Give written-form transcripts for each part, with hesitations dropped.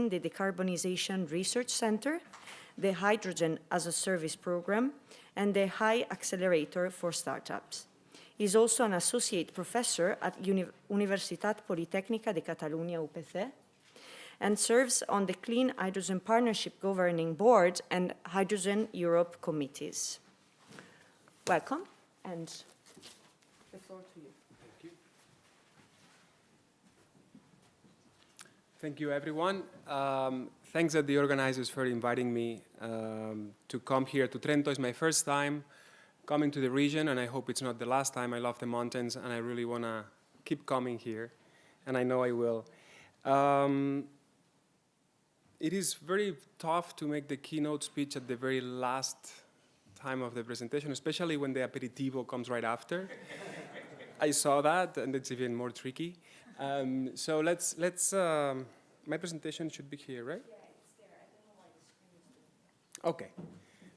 overseeing the Decarbonization Research Center, the Hydrogen as a Service program, and the High Accelerator for Startups. He's also an associate professor at Universitat Politècnica de Catalunya, UPC, and serves on the Clean Hydrogen Partnership Governing Board and Hydrogen Europe committees. Welcome, and the floor to you. Thank you. Thank you, everyone. Thanks to the organizers for inviting me to come here to Trento. It's my first time coming to the region, and I hope it's not the last time. I love the mountains, and I really want to keep coming here, and I know I will. It is very tough to make the keynote speech at the very last time of the presentation, especially when the aperitivo comes right after. I saw that, and it's even more tricky. So let's. My presentation should be here, right? Yeah, it's there. I don't know why the screen is doing. Okay.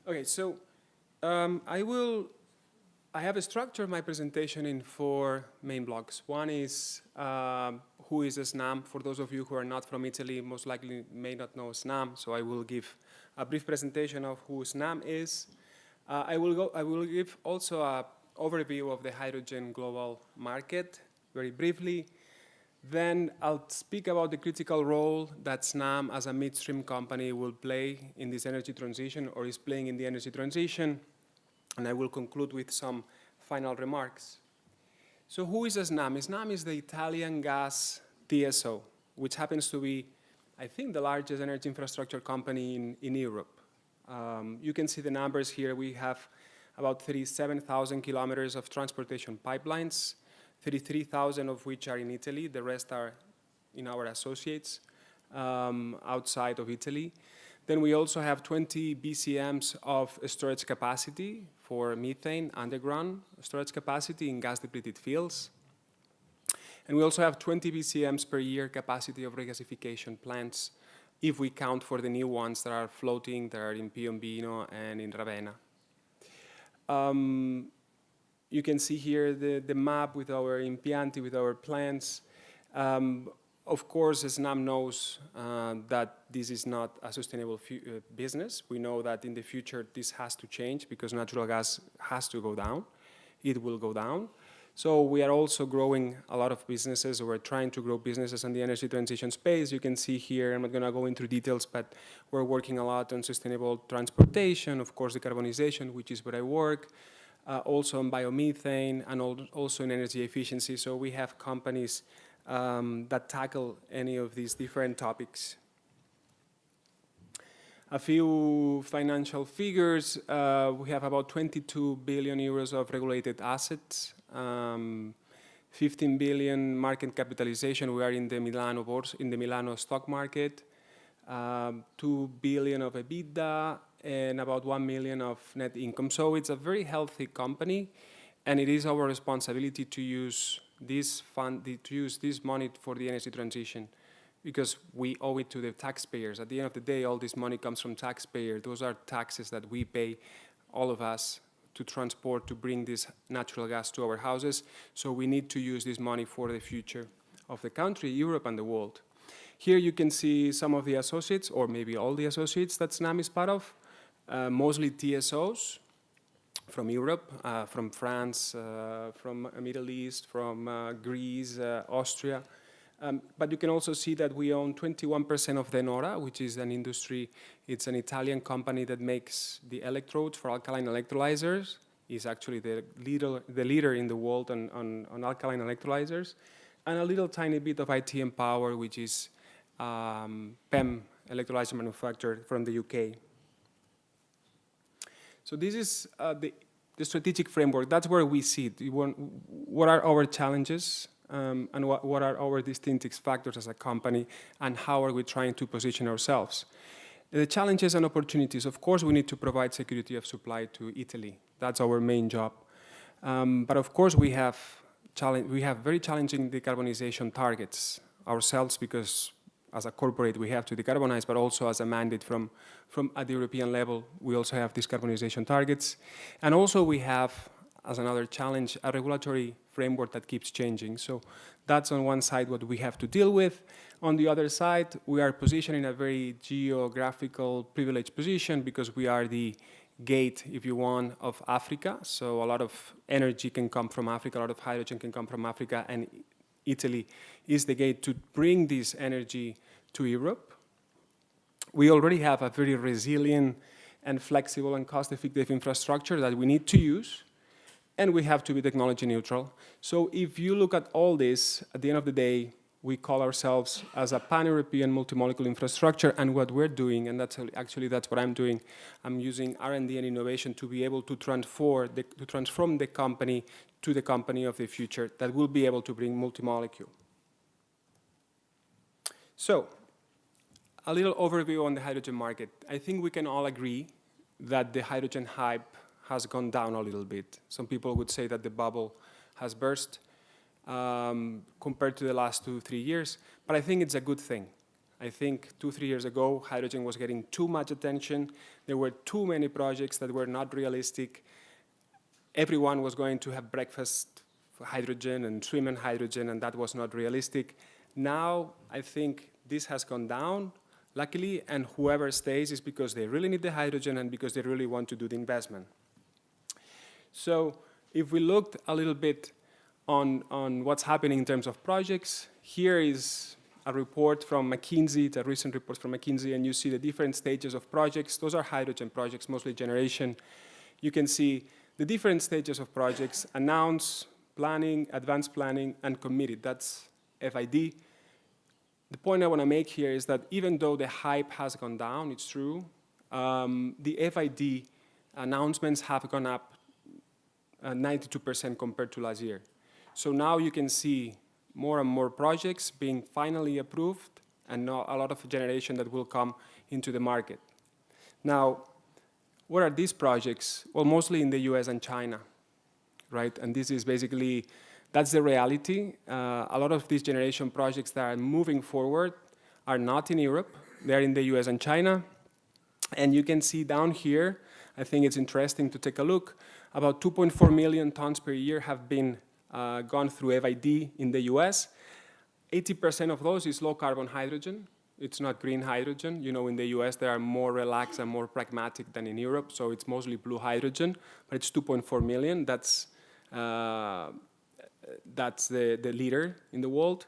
Okay. So I have structured my presentation in 4 main blocks. One is who is Snam? For those of you who are not from Italy, most likely may not know Snam. So I will give a brief presentation of who Snam is. I will give also an overview of the hydrogen global market very briefly. Then I'll speak about the critical role that Snam as a midstream company will play in this energy transition, or is playing in the energy transition. And I will conclude with some final remarks. So who is Snam? Snam is the Italian gas TSO, which happens to be, I think, the largest energy infrastructure company in Europe. You can see the numbers here. We have about 37,000 kilometers of transportation pipelines, 33,000 of which are in Italy. The rest are in our associates outside of Italy. Then we also have 20 BCMs of storage capacity for methane, underground storage capacity in gas-depleted fields. And we also have 20 BCMs per year capacity of regasification plants, if we count for the new ones that are floating, that are in Piombino and in Ravenna. You can see here the map with our impianti, with our plants. Of course, Snam knows that this is not a sustainable business. We know that in the future this has to change because natural gas has to go down. It will go down. So we are also growing a lot of businesses, or we're trying to grow businesses in the energy transition space. You can see here, I'm not going to go into details, but we're working a lot on sustainable transportation, of course, decarbonization, which is where I work, also on biomethane, and also in energy efficiency. So we have companies that tackle any of these different topics. A few financial figures. We have about 22 billion euros of regulated assets, 15 billion market capitalization. We are in the Milano stock market, 2 billion of EBITDA, and about 1 million of net income. So it's a very healthy company, and it is our responsibility to use this money for the energy transition, because we owe it to the taxpayers. At the end of the day, all this money comes from taxpayers. Those are taxes that we pay, all of us, to transport, to bring this natural gas to our houses. So we need to use this money for the future of the country, Europe, and the world. Here you can see some of the associates, or maybe all the associates that Snam is part of, mostly TSOs from Europe, from France, from Middle East, from Greece, Austria. But you can also see that we own 21% of De Nora, which is an industry. It's an Italian company that makes the electrodes for alkaline electrolyzers. It's actually the leader in the world on alkaline electrolyzers. And a little tiny bit of ITM Power, which is PEM electrolyzer manufacturer from the UK. So this is the strategic framework. That's where we see it. What are our challenges? And what are our distinctive factors as a company, and how are we trying to position ourselves? The challenges and opportunities, of course, we need to provide security of supply to Italy. That's our main job. But of course, we have very challenging decarbonization targets ourselves, because as a corporate, we have to decarbonize, but also as a mandate from at the European level, we also have decarbonization targets. And also we have as another challenge, a regulatory framework that keeps changing. So that's on one side what we have to deal with. On the other side, we are positioned in a very geographical privileged position because we are the gate, if you want, of Africa. So a lot of energy can come from Africa, a lot of hydrogen can come from Africa, and Italy is the gate to bring this energy to Europe. We already have a very resilient and flexible and cost-effective infrastructure that we need to use, and we have to be technology neutral. So if you look at all this, at the end of the day, we call ourselves as a pan-European multi-molecule infrastructure, and what we're doing, and that's what I'm doing, I'm using R&D and innovation to be able to transform the company to the company of the future that will be able to bring multi-molecule. So, a little overview on the hydrogen market. I think we can all agree that the hydrogen hype has gone down a little bit. Some people would say that the bubble has burst compared to the last 2-3 years, but I think it's a good thing. I think 2-3 years ago, hydrogen was getting too much attention. There were too many projects that were not realistic. Everyone was going to have breakfast for hydrogen and swim in hydrogen, and that was not realistic. Now, I think this has gone down, luckily, and whoever stays is because they really need the hydrogen and because they really want to do the investment. So if we looked a little bit on what's happening in terms of projects, here is a report from McKinsey, it's a recent report from McKinsey, and you see the different stages of projects. Those are hydrogen projects, mostly generation. You can see the different stages of projects: announced, planning, advanced planning, and committed. That's FID. The point I want to make here is that even though the hype has gone down, it's true, the FID announcements have gone up 92% compared to last year. So now you can see more and more projects being finally approved and now a lot of generation that will come into the market. Now, what are these projects? Well, mostly in the US and China, right? And this is basically, that's the reality. A lot of these generation projects that are moving forward are not in Europe. They're in the US and China. And you can see down here, I think it's interesting to take a look, about 2.4 million tons per year have been gone through FID in the US. 80% of those is low carbon hydrogen. It's not green hydrogen. You know, in the US, they are more relaxed and more pragmatic than in Europe, so it's mostly blue hydrogen, but it's 2.4 million. That's the leader in the world.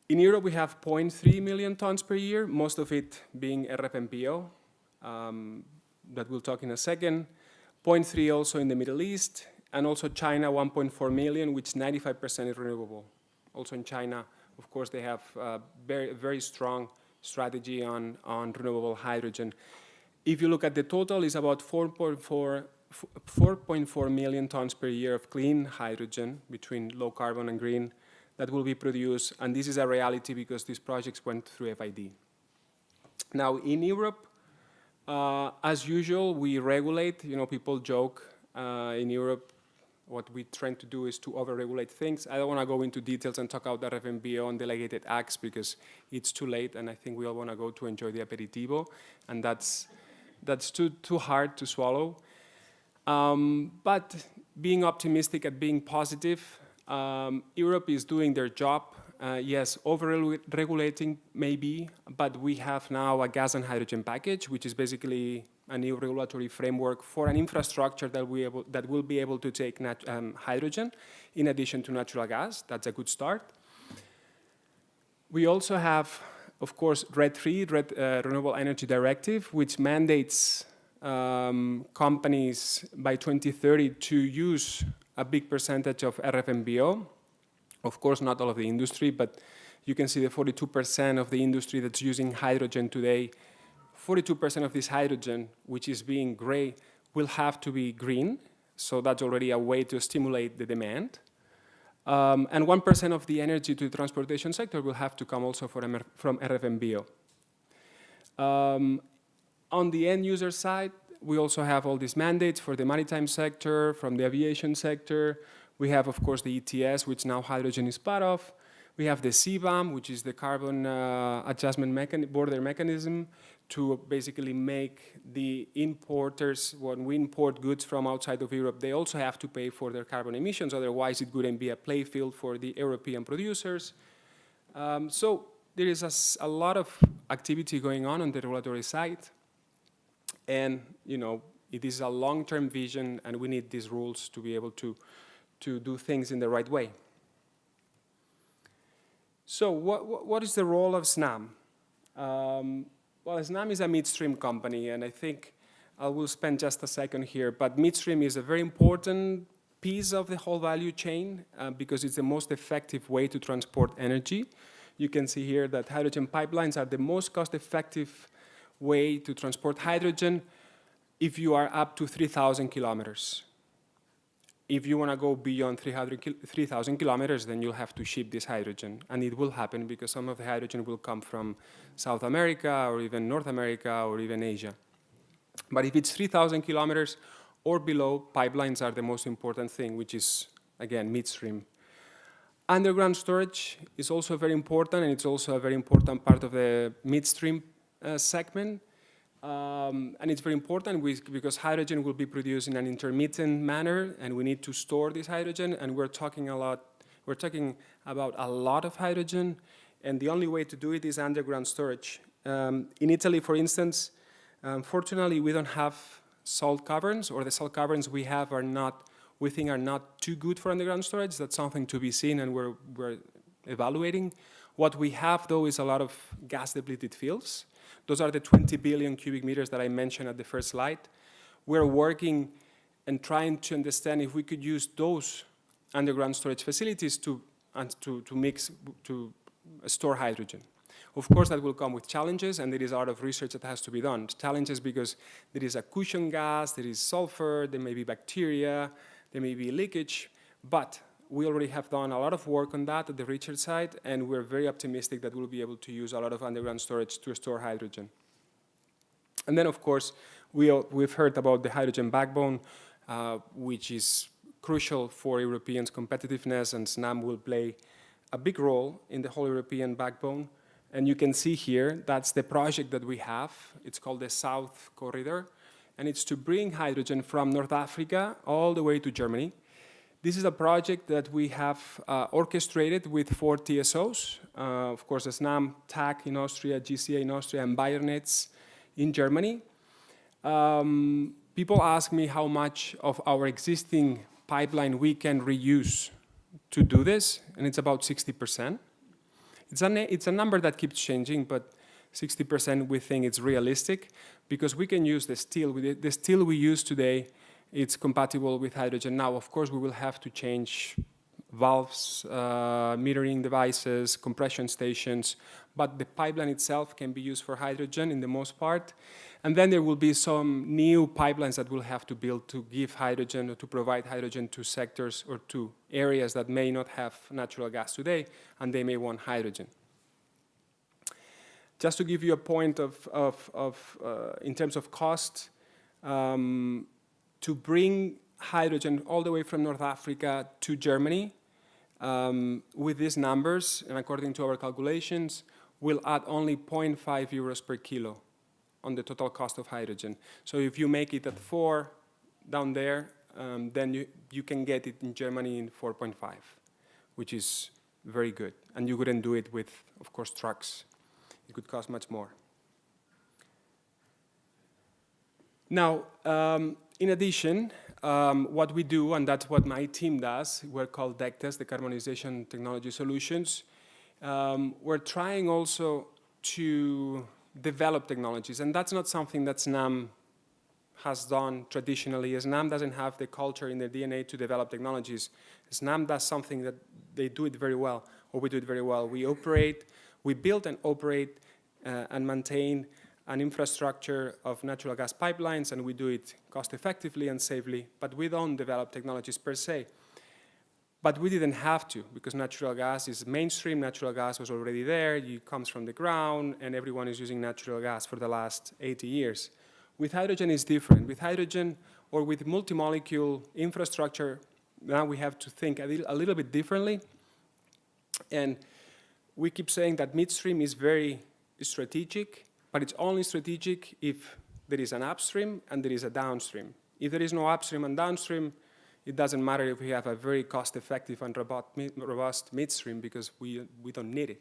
In Europe, we have 0.3 million tons per year, most of it being RFNBO, that we'll talk in a second. 0.3 also in the Middle East, and also China, 1.4 million, which 95% is renewable. Also in China, of course, they have a very strong strategy on renewable hydrogen. If you look at the total, it's about 4.4 million tons per year of clean hydrogen between low carbon and green that will be produced, and this is a reality because these projects went through FID. Now, in Europe, as usual, we regulate. You know, people joke in Europe, what we try to do is to over-regulate things. I don't want to go into details and talk about the RFNBO and delegated acts because it's too late, and I think we all want to go to enjoy the aperitivo, and that's too hard to swallow. But being optimistic and being positive, Europe is doing their job. Yes, over-regulating maybe, but we have now a gas and hydrogen package, which is basically a new regulatory framework for an infrastructure that will be able to take hydrogen in addition to natural gas. That's a good start. We also have, of course, RED III, Renewable Energy Directive, which mandates companies by 2030 to use a big percentage of RFNBO. Of course, not all of the industry, but you can see the 42% of the industry that's using hydrogen today. 42% of this hydrogen, which is being gray, will have to be green. So that's already a way to stimulate the demand. And 1% of the energy to the transportation sector will have to come also from RFNBO. On the end user side, we also have all these mandates for the maritime sector, from the aviation sector. We have, of course, the ETS, which now hydrogen is part of. We have the CBAM, which is the carbon adjustment border mechanism, to basically make the importers, when we import goods from outside of Europe, they also have to pay for their carbon emissions, otherwise it wouldn't be a play field for the European producers. So there is a lot of activity going on the regulatory side, and it is a long-term vision, and we need these rules to be able to do things in the right way. So what is the role of Snam? Well, Snam is a midstream company, and I think I will spend just a second here, but midstream is a very important piece of the whole value chain because it's the most effective way to transport energy. You can see here that hydrogen pipelines are the most cost-effective way to transport hydrogen if you are up to 3,000 kilometers. If you want to go beyond 3,000 kilometers, then you'll have to ship this hydrogen. And it will happen because some of the hydrogen will come from South America or even North America or even Asia. But if it's 3,000 kilometers or below, pipelines are the most important thing, which is, again, midstream. Underground storage is also very important, and it's also a very important part of the midstream segment. And it's very important because hydrogen will be produced in an intermittent manner, and we need to store this hydrogen, and we're talking about a lot of hydrogen, and the only way to do it is underground storage. In Italy, for instance, fortunately, we don't have salt caverns, or the salt caverns we have we think are not too good for underground storage. That's something to be seen, and we're evaluating. What we have, though, is a lot of gas-depleted fields. Those are the 20 billion cubic meters that I mentioned at the first slide. We're working and trying to understand if we could use those underground storage facilities to store hydrogen. Of course, that will come with challenges, and there is a lot of research that has to be done. Challenges because there is a cushion gas, there is sulfur, there may be bacteria, there may be leakage, but we already have done a lot of work on that at the research side, and we're very optimistic that we'll be able to use a lot of underground storage to store hydrogen. And then, of course, we've heard about the hydrogen backbone, which is crucial for Europeans' competitiveness, and Snam will play a big role in the whole European backbone. And you can see here, that's the project that we have. It's called the South Corridor, and it's to bring hydrogen from North Africa all the way to Germany. This is a project that we have orchestrated with 4 TSOs. Of course, Snam, TAC in Austria, GCA in Austria, and Bayernetz in Germany. People ask me how much of our existing pipeline we can reuse to do this, and it's about 60%. It's a number that keeps changing, but 60% we think it's realistic because we can use the steel. The steel we use today, it's compatible with hydrogen. Now, of course, we will have to change valves, metering devices, compression stations, but the pipeline itself can be used for hydrogen in the most part. And then there will be some new pipelines that we'll have to build to give hydrogen or to provide hydrogen to sectors or to areas that may not have natural gas today, and they may want hydrogen. Just to give you a point in terms of cost, to bring hydrogen all the way from North Africa to Germany, with these numbers, and according to our calculations, will add only 0.5 euros per kilo on the total cost of hydrogen. So if you make it at 4 down there, then you can get it in Germany in 4.5, which is very good. And you couldn't do it with, of course, trucks. It could cost much more. Now, in addition, what we do, and that's what my team does, we're called DECTES, Decarbonization Technologies Solutions. We're trying also to develop technologies, and that's not something that Snam has done traditionally. Snam doesn't have the culture in their DNA to develop technologies. Snam does something that they do it very well, or we do it very well. We build and operate and maintain an infrastructure of natural gas pipelines, and we do it cost effectively and safely, but we don't develop technologies per se. But we didn't have to, because natural gas is mainstream, natural gas was already there, it comes from the ground, and everyone is using natural gas for the last 80 years. With hydrogen, it's different. With hydrogen, or with multi-molecule infrastructure, now we have to think a little bit differently. And we keep saying that midstream is very strategic, but it's only strategic if there is an upstream and there is a downstream. If there is no upstream and downstream, it doesn't matter if we have a very cost-effective and robust midstream, because we don't need it.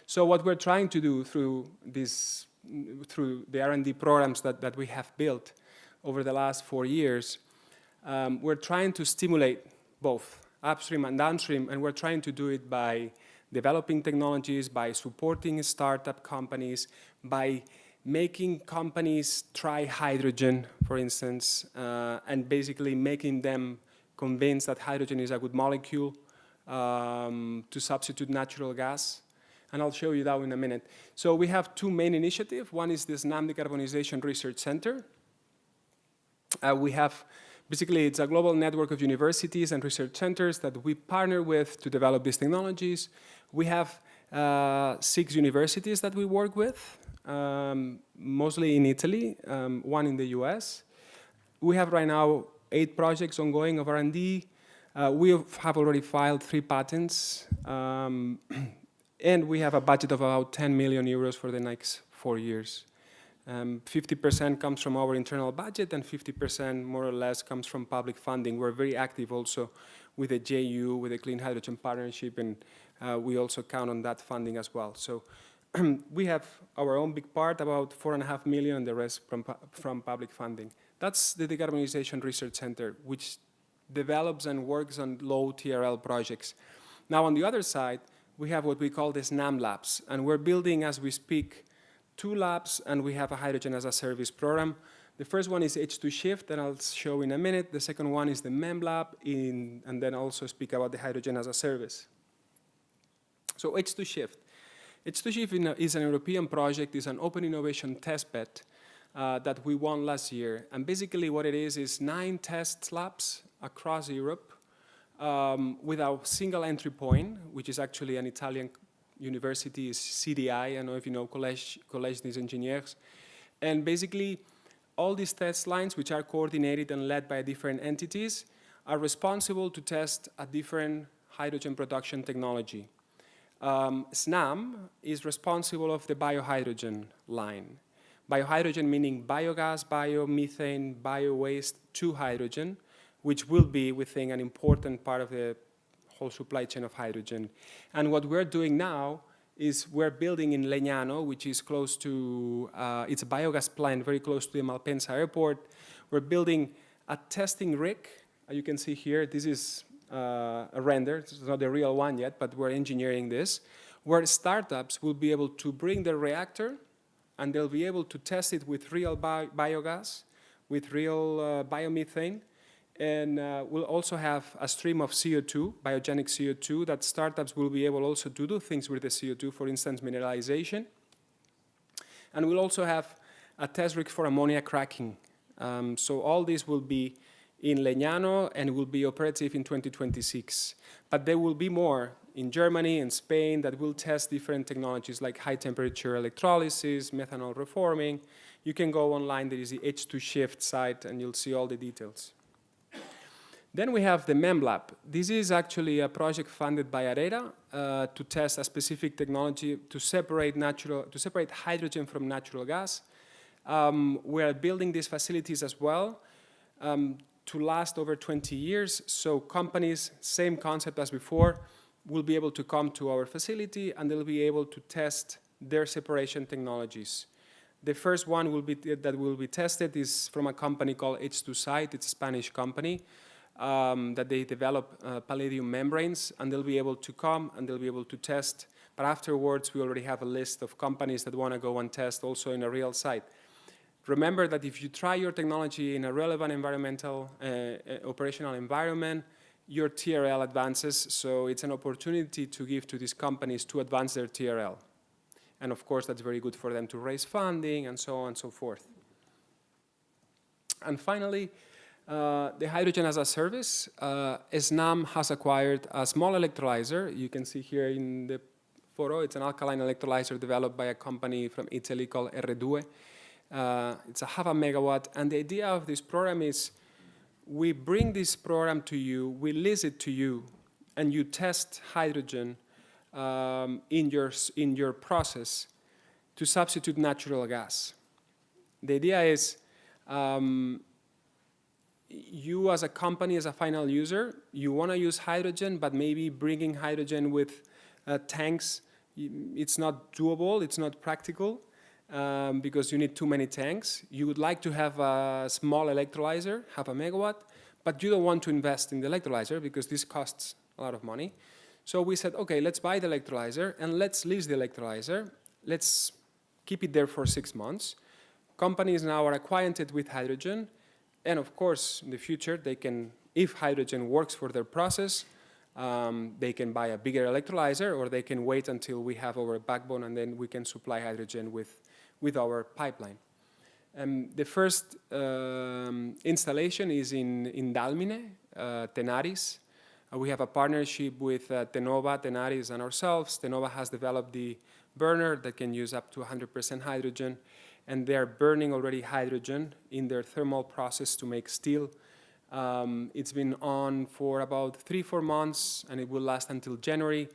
So what we're trying to do through the R&D programs that we have built over the last 4 years, we're trying to stimulate both upstream and downstream, and we're trying to do it by developing technologies, by supporting startup companies, by making companies try hydrogen, for instance, and basically making them convinced that hydrogen is a good molecule to substitute natural gas. And I'll show you that in a minute. So we have 2 main initiatives. One is the Snam Decarbonization Research Center. Basically, it's a global network of universities and research centers that we partner with to develop these technologies. We have 6 universities that we work with, mostly in Italy, 1 in the US. We have right now 8 projects ongoing of R&D. We have already filed 3 patents. And we have a budget of about 10 million euros for the next 4 years. 50% comes from our internal budget, and 50% more or less comes from public funding. We're very active also with the JU, with the Clean Hydrogen Partnership, and we also count on that funding as well. So we have our own big part, about 4.5 million, and the rest from public funding. That's the Decarbonization Research Center, which develops and works on low TRL projects. Now, on the other side, we have what we call the Snam labs, and we're building, as we speak, 2 labs, and we have a hydrogen as a service program. The first one is H2Shift, that I'll show in a minute. The second one is the MEM lab, and then also speak about the hydrogen as a service. So H2Shift. H2Shift is an European project, is an open innovation testbed that we won last year. And basically what it is 9 test labs across Europe, with a single entry point, which is actually an Italian university, is CDI, I don't know if you know, Collège des Ingénieurs. And basically, all these test lines, which are coordinated and led by different entities, are responsible to test a different hydrogen production technology. Snam is responsible of the biohydrogen line. Biohydrogen meaning biogas, biomethane, biowaste to hydrogen, which will be, we think, an important part of the whole supply chain of hydrogen. And what we're doing now is we're building in Legnano, which is close to, it's a biogas plant very close to the Malpensa airport. We're building a testing rig. You can see here, this is a render. It's not the real one yet, but we're engineering this, where startups will be able to bring their reactor, and they'll be able to test it with real biogas, with real biomethane. And we'll also have a stream of CO2, biogenic CO2, that startups will be able also to do things with the CO2, for instance, mineralization. And we'll also have a test rig for ammonia cracking. So all this will be in Legnano and will be operative in 2026. But there will be more in Germany and Spain that will test different technologies like high temperature electrolysis, methanol reforming. You can go online, there is the H2Shift site, and you'll see all the details. Then we have the MEM lab. This is actually a project funded by ARERA to test a specific technology to separate hydrogen from natural gas. We are building these facilities as well to last over 20 years. So companies, same concept as before, will be able to come to our facility and they'll be able to test their separation technologies. The first one that will be tested is from a company called H2Site. It's a Spanish company. That they develop palladium membranes, and they'll be able to come and they'll be able to test. But afterwards, we already have a list of companies that want to go and test also in a real site. Remember that if you try your technology in a relevant environmental, operational environment, your TRL advances, so it's an opportunity to give to these companies to advance their TRL. And of course, that's very good for them to raise funding and so on and so forth. And finally, the hydrogen as a service. Snam has acquired a small electrolyzer. You can see here in the photo, it's an alkaline electrolyzer developed by a company from Italy called R2. It's a 0.5 megawatt, and the idea of this program is we bring this program to you, we lease it to you, and you test hydrogen in your process to substitute natural gas. The idea is you as a company, as a final user, you want to use hydrogen, but maybe bringing hydrogen with tanks, it's not doable, it's not practical because you need too many tanks. You would like to have a small electrolyzer, half a megawatt, but you don't want to invest in the electrolyzer because this costs a lot of money. So we said, okay, let's buy the electrolyzer and let's lease the electrolyzer. Let's keep it there for 6 months. Companies now are acquainted with hydrogen. And of course, in the future, they can, if hydrogen works for their process, they can buy a bigger electrolyzer, or they can wait until we have our backbone and then we can supply hydrogen with our pipeline. The first installation is in Dalmine, Tenaris. We have a partnership with Tenova, Tenaris, and ourselves. Tenova has developed the burner that can use up to 100% hydrogen, and they're burning already hydrogen in their thermal process to make steel. It's been on for about 3-4 months, and it will last until January.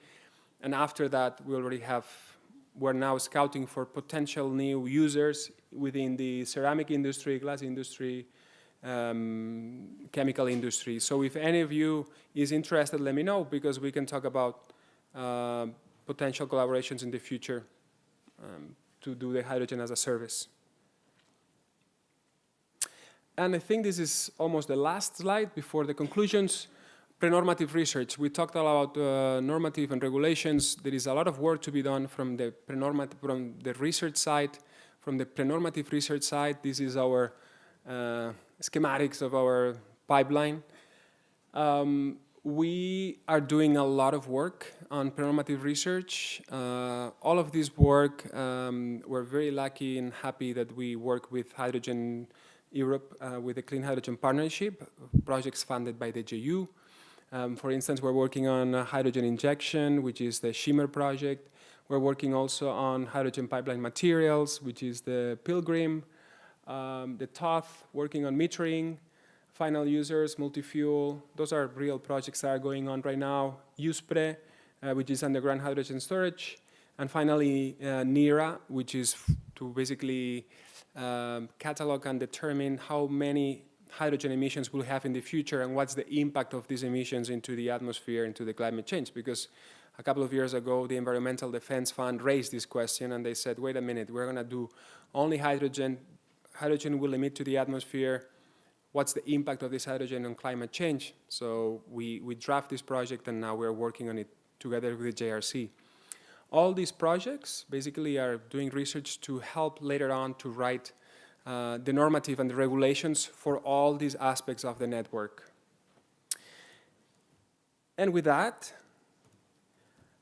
And after that, we're now scouting for potential new users within the ceramic industry, glass industry, chemical industry. So if any of you is interested, let me know, because we can talk about potential collaborations in the future to do the hydrogen as a service. And I think this is almost the last slide before the conclusions. Pre-normative research. We talked a lot about normative and regulations. There is a lot of work to be done from the research side. From the pre-normative research side, this is our schematics of our pipeline. We are doing a lot of work on pre-normative research. All of this work, we're very lucky and happy that we work with Hydrogen Europe, with the Clean Hydrogen Partnership, projects funded by the JU. For instance, we're working on hydrogen injection, which is the Shimmer project. We're working also on hydrogen pipeline materials, which is the Pilgrim. The TOF, working on metering, final users, multi-fuel. Those are real projects that are going on right now. USPRE, which is underground hydrogen storage. And finally, NERA, which is to basically catalog and determine how many hydrogen emissions we'll have in the future and what's the impact of these emissions into the atmosphere, into the climate change. Because a couple of years ago, the Environmental Defense Fund raised this question and they said, wait a minute, we're going to do only hydrogen. Hydrogen will emit to the atmosphere. What's the impact of this hydrogen on climate change? So we draft this project and now we're working on it together with the JRC. All these projects basically are doing research to help later on to write the normative and the regulations for all these aspects of the network. And with that,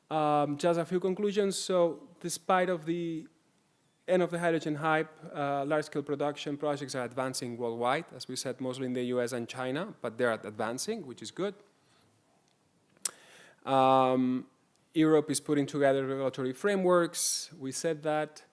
just a few conclusions. So despite of the end of the hydrogen hype, large-scale production projects are advancing worldwide, as we said, mostly in the US and China, but they're advancing, which is good. Europe is putting together regulatory frameworks. We said that.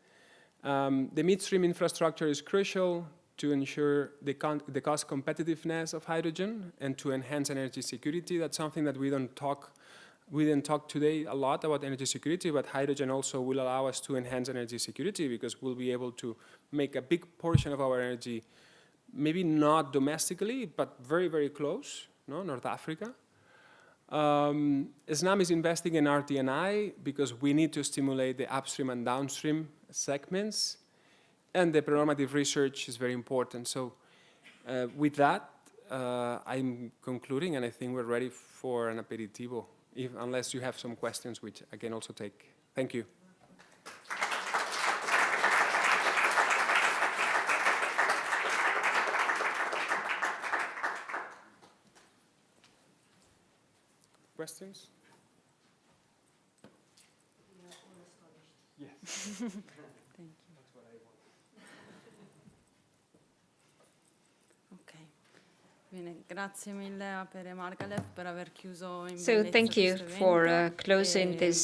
The midstream infrastructure is crucial to ensure the cost competitiveness of hydrogen and to enhance energy security. That's something that we didn't talk today a lot about energy security, but hydrogen also will allow us to enhance energy security because we'll be able to make a big portion of our energy, maybe not domestically, but very, very close, no? North Africa. Snam is investing in RD&I because we need to stimulate the upstream and downstream segments, and the pre-normative research is very important. So with that, I'm concluding, and I think we're ready for an aperitivo, unless you have some questions, which I can also take. Thank you. Questions? Yes. Thank you. That's what I want. Ok. Bene, grazie mille a Pere Margalef per aver chiuso in So bellezza thank you questo for evento. closing this